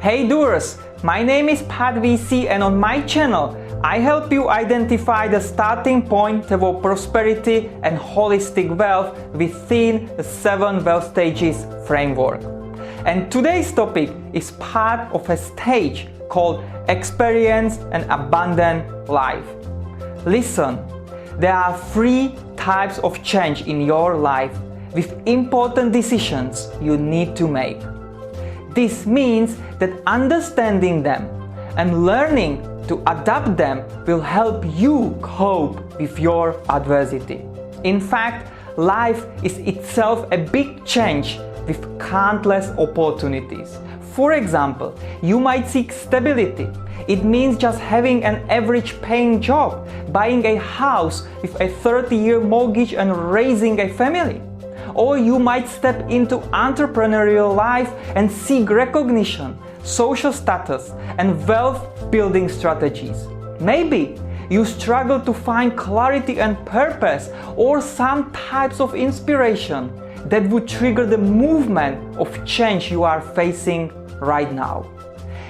Hey Doers, my name is Pat VC, and on my channel I help you identify the starting point toward prosperity and holistic wealth within the 7 wealth stages framework. And today's topic is part of a stage called Experience an Abundant Life. Listen, there are 3 types of change in your life with important decisions you need to make. This means that understanding them and learning to adapt them will help you cope with your adversity. In fact, life is itself a big change with countless opportunities. For example, you might seek stability. It means just having an average paying job, buying a house with a 30-year mortgage and raising a family. Or you might step into entrepreneurial life and seek recognition, social status, and wealth-building strategies. Maybe you struggle to find clarity and purpose or some types of inspiration that would trigger the movement of change you are facing right now.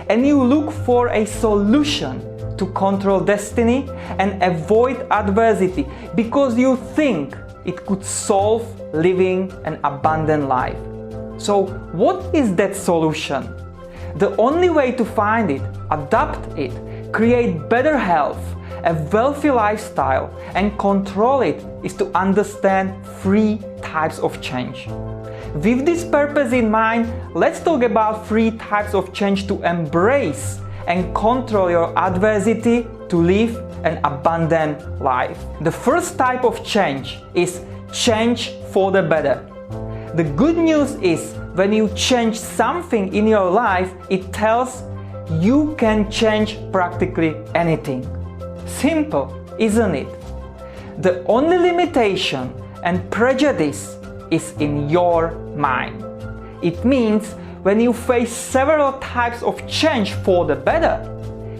And you look for a solution to control destiny and avoid adversity because you think it could solve living an abundant life. So what is that solution? The only way to find it, adapt it, create better health, a wealthy lifestyle, and control it is to understand 3 types of change. With this purpose in mind, let's talk about 3 types of change to embrace and control your adversity to live an abundant life. The first type of change is change for the better. The good news is when you change something in your life, it tells you can change practically anything. Simple, isn't it? The only limitation and prejudice is in your mind. It means when you face several types of change for the better,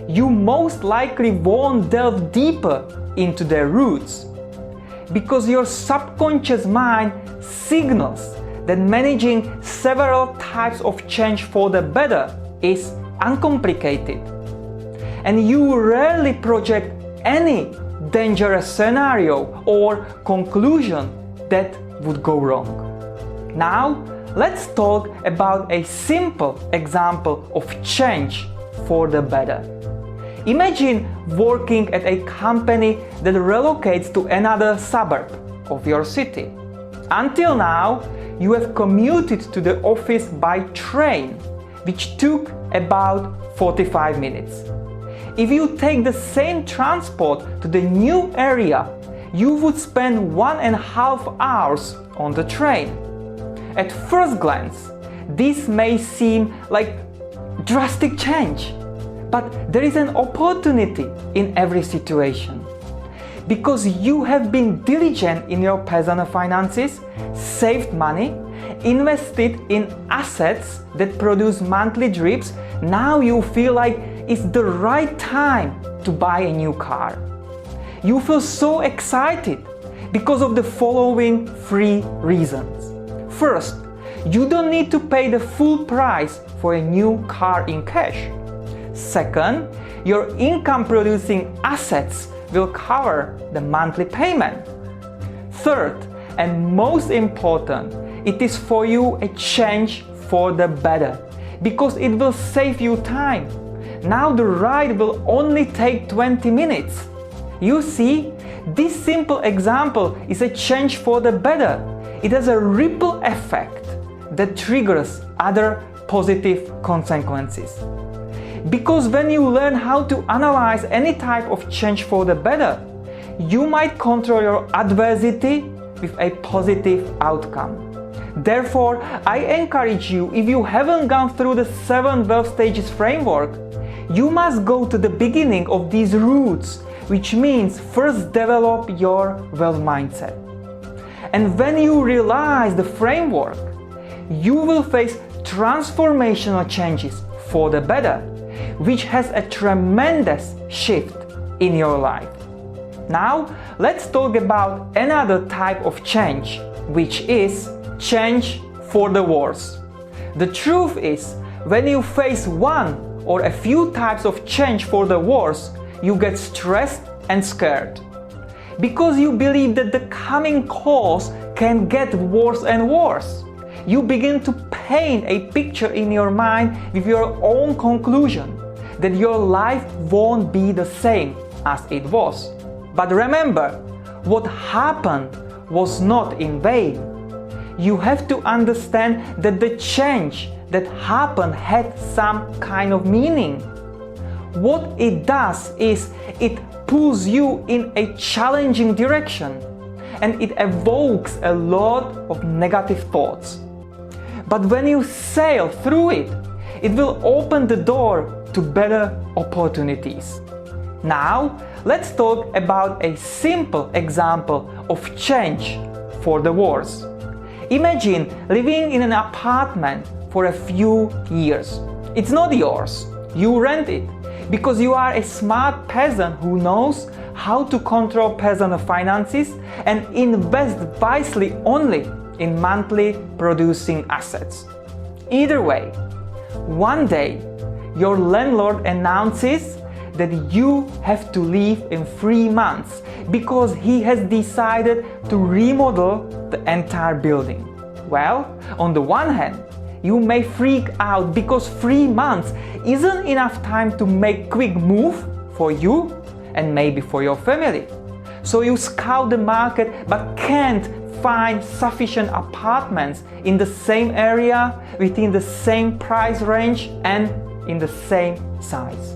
you most likely won't delve deeper into their roots, because your subconscious mind signals that managing several types of change for the better is uncomplicated, and you rarely project any dangerous scenario or conclusion that would go wrong. Now, let's talk about a simple example of change for the better. Imagine working at a company that relocates to another suburb of your city. Until now, you have commuted to the office by train, which took about 45 minutes. If you take the same transport to the new area, you would spend 1.5 hours on the train. At first glance, this may seem like drastic change, but there is an opportunity in every situation. Because you have been diligent in your personal finances, saved money, invested in assets that produce monthly drips, now you feel like it's the right time to buy a new car. You feel so excited because of the following 3 reasons. First, you don't need to pay the full price for a new car in cash. Second, your income-producing assets will cover the monthly payment. Third, and most important, it is for you a change for the better, because it will save you time. Now the ride will only take 20 minutes. You see, this simple example is a change for the better. It has a ripple effect that triggers other positive consequences. Because when you learn how to analyze any type of change for the better, you might control your adversity with a positive outcome. Therefore, I encourage you, if you haven't gone through the 7 wealth stages framework, you must go to the beginning of these roots, which means first develop your wealth mindset. And when you realize the framework, you will face transformational changes for the better, which has a tremendous shift in your life. Now, let's talk about another type of change, which is change for the worse. The truth is, When you face one or a few types of change for the worse, you get stressed and scared. Because you believe that the coming course can get worse and worse. You begin to paint a picture in your mind with your own conclusion that your life won't be the same as it was. But remember, what happened was not in vain. You have to understand that the change that happened had some kind of meaning. What it does is it pulls you in a challenging direction and it evokes a lot of negative thoughts. But when you sail through it, it will open the door to better opportunities. Now, let's talk about a simple example of change for the worse. Imagine living in an apartment for a few years. It's not yours. You rent it because you are a smart peasant who knows how to control peasant finances and invest wisely only in monthly producing assets. Either way, one day your landlord announces that you have to leave in 3 months because he has decided to remodel the entire building. Well, on the one hand, you may freak out because 3 months isn't enough time to make quick move for you and maybe for your family. So you scout the market but can't find sufficient apartments in the same area, within the same price range and in the same size.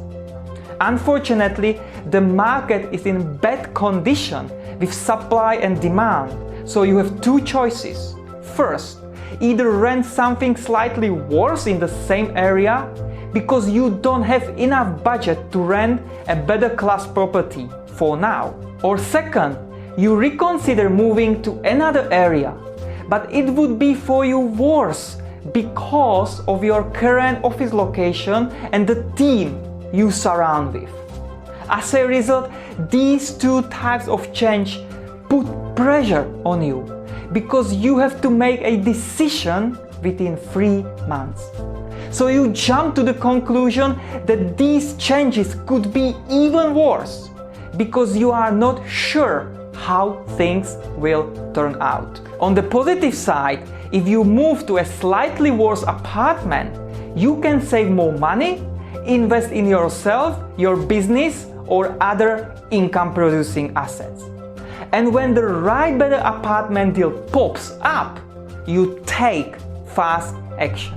Unfortunately, the market is in bad condition with supply and demand, so you have two choices. First, either rent something slightly worse in the same area because you don't have enough budget to rent a better class property for now. Or second, you reconsider moving to another area, but it would be for you worse because of your current office location and the team you surround with. As a result, these two types of change put pressure on you because you have to make a decision within 3 months. So you jump to the conclusion that these changes could be even worse because you are not sure how things will turn out. On the positive side, if you move to a slightly worse apartment, you can save more money, invest in yourself, your business, or other income-producing assets. And when the right better apartment deal pops up, you take fast action.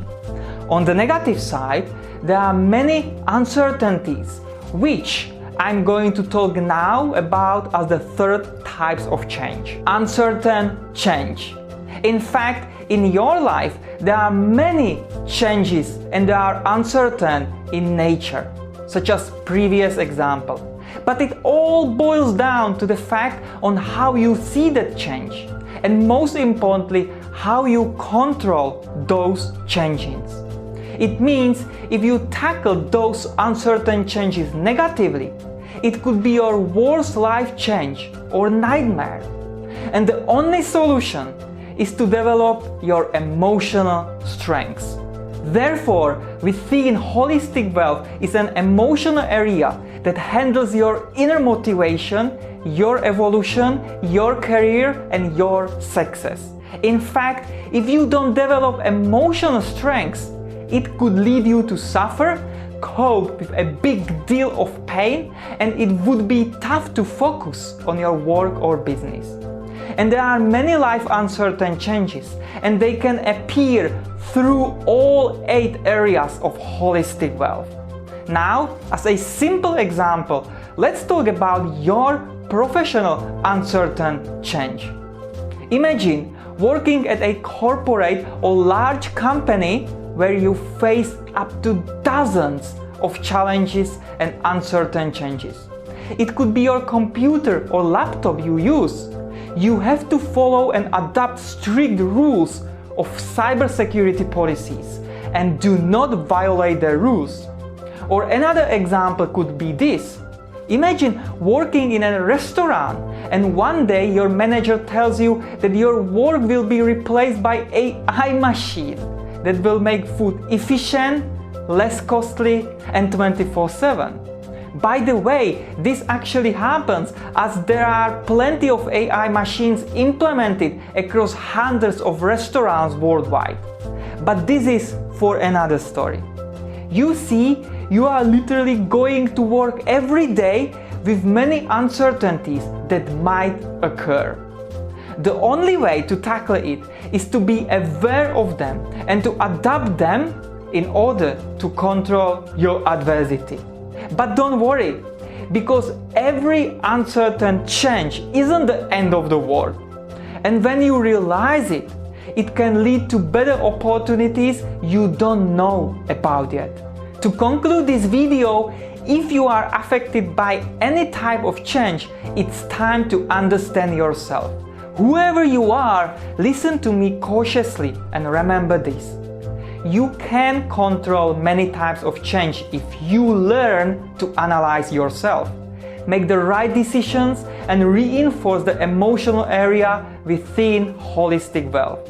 On the negative side, there are many uncertainties, which I'm going to talk now about as the third types of change. Uncertain change. In fact, in your life, there are many changes and they are uncertain in nature, such as previous example. But it all boils down to the fact on how you see that change, and most importantly, how you control those changes. It means if you tackle those uncertain changes negatively, it could be your worst life change or nightmare. And the only solution is to develop your emotional strengths. Therefore, within Holistic Wealth is an emotional area that handles your inner motivation, your evolution, your career, and your success. In fact, if you don't develop emotional strengths, it could lead you to suffer, cope with a big deal of pain, and it would be tough to focus on your work or business. And there are many life uncertain changes, and they can appear through all 8 areas of holistic wealth. Now, as a simple example, let's talk about your professional uncertain change. Imagine working at a corporate or large company where you face up to dozens of challenges and uncertain changes. It could be your computer or laptop you use. You have to follow and adopt strict rules of cybersecurity policies and do not violate the rules. Or another example could be this. Imagine working in a restaurant and one day your manager tells you that your work will be replaced by an AI machine that will make food efficient, less costly, and 24/7. By the way, this actually happens as there are plenty of AI machines implemented across hundreds of restaurants worldwide. But this is for another story. You see, you are literally going to work every day with many uncertainties that might occur. The only way to tackle it is to be aware of them and to adapt them in order to control your adversity. But don't worry, because every uncertain change isn't the end of the world. And when you realize it, it can lead to better opportunities you don't know about yet. To conclude this video, if you are affected by any type of change, it's time to understand yourself. Whoever you are, listen to me cautiously and remember this. You can control many types of change if you learn to analyze yourself, make the right decisions, and reinforce the emotional area within holistic wealth.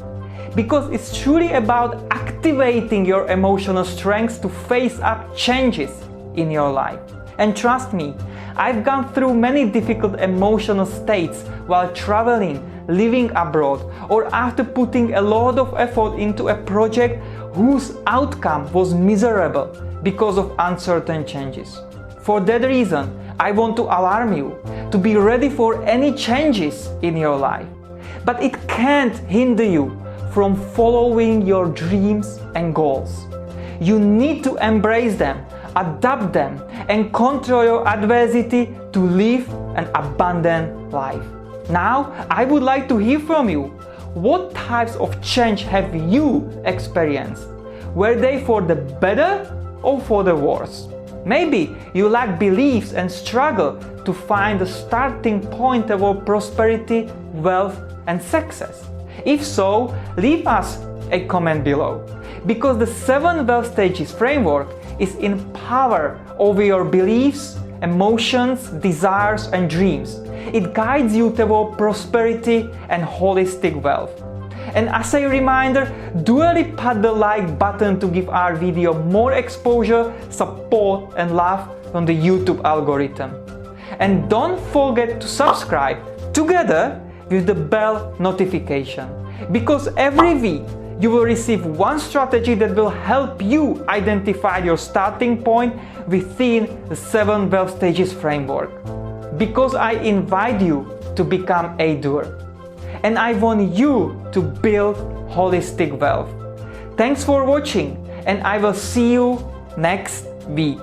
Because it's truly about activating your emotional strengths to face up changes in your life. And trust me, I've gone through many difficult emotional states while traveling, living abroad, or after putting a lot of effort into a project whose outcome was miserable because of uncertain changes. For that reason, I want to alarm you to be ready for any changes in your life. But it can't hinder you from following your dreams and goals. You need to embrace them, adapt them, and control your adversity to live an abundant life. Now, I would like to hear from you. What types of change have you experienced? Were they for the better or for the worse? Maybe you lack beliefs and struggle to find the starting point of prosperity, wealth, and success. If so, leave us a comment below. Because the 7 Wealth Stages framework is in power over your beliefs, emotions, desires, and dreams. It guides you toward prosperity and holistic wealth. And as a reminder, do pat the like button to give our video more exposure, support, and love on the YouTube algorithm. And don't forget to subscribe together with the bell notification, because every week you will receive one strategy that will help you identify your starting point within the 7 Wealth Stages framework. Because I invite you to become a doer. And I want you to build holistic wealth. Thanks for watching, and I will see you next week.